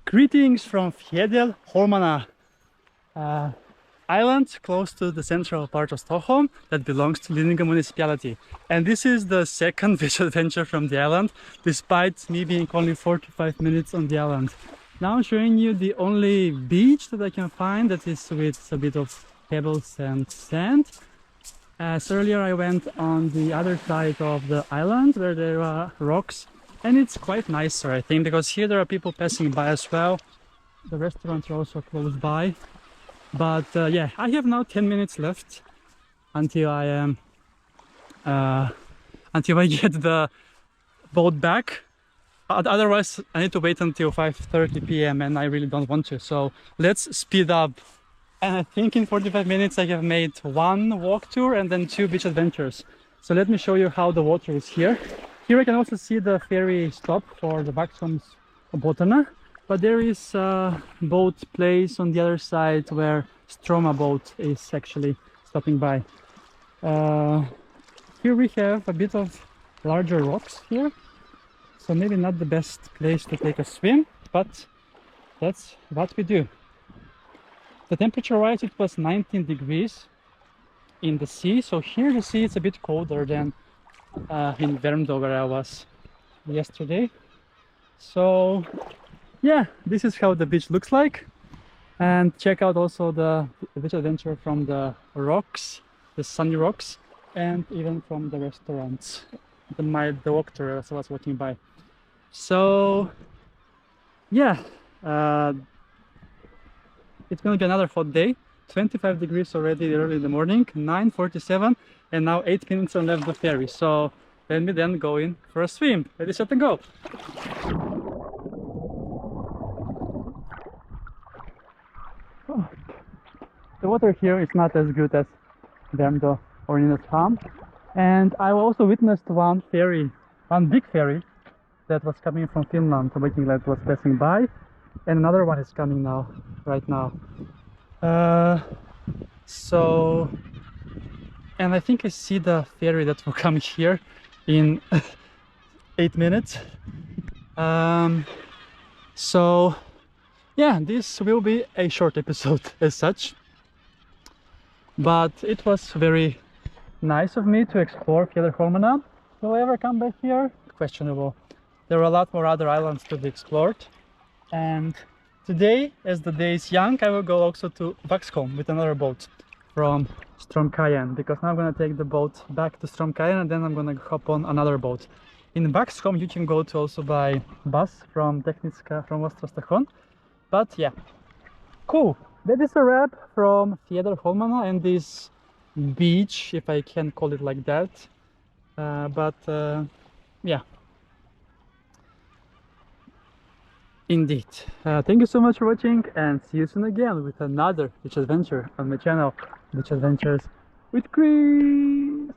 Greetings from Fjäderholmarna, island close to the central part of Stockholm that belongs to Lidingö municipality. And this is the second beach adventure from the island, despite me being only 45 minutes on the island. Now I'm showing you the only beach that I can find that is with a bit of pebbles and sand. As earlier I went on the other side of the island where there are rocks, and it's quite nicer, I think, because here there are people passing by as well. The restaurants are also close by. But yeah, I have now 10 minutes left until I am until I get the boat back. Otherwise I need to wait until 5:30 p.m. and I really don't want to, so let's speed up. And I think in 45 minutes I have made one walk tour and then 2 beach adventures. So let me show you how the water is here. Here I can also see the ferry stop for the Waxholmsbolaget, but there is a boat place on the other side where Stroma boat is actually stopping by. Here we have a bit of larger rocks here, so maybe not the best place to take a swim, but that's what we do. The temperature wise it was 19 degrees in the sea, so here the sea is a bit colder than in Värmdö where I was yesterday. So yeah, this is how the beach looks like. And check out also the beach adventure from the rocks, the sunny rocks, and even from the restaurants, the walk tour as I was walking by. So yeah, it's gonna be another hot day. 25 degrees already early in the morning, 9:47, and now 8 minutes left the ferry. So let me then go in for a swim. Ready, set and go. Oh. The water here is not as good as Värmdö or Nynäshamn, and I also witnessed one big ferry that was coming from Finland. The waiting light was passing by, and another one is coming now, right now. And I think I see the ferry that will come here in 8 minutes. So yeah, this will be a short episode as such, but it was very nice of me to explore Fjäderholmarna. Will I ever come back here? Questionable. There are a lot more other islands to be explored, and today, as the day is young, I will go also to Waxholm with another boat from Stromkajen, because now I'm gonna take the boat back to Stromkajen and then I'm gonna hop on another boat. In Waxholm you can go to also by bus from Techniska from Stockholm. But yeah, cool. That is a wrap from Fjäderholmarna and this beach, if I can call it like that. Yeah. Indeed. Thank you so much for watching, and see you soon again with another beach adventure on my channel, Beach Adventures with Chris.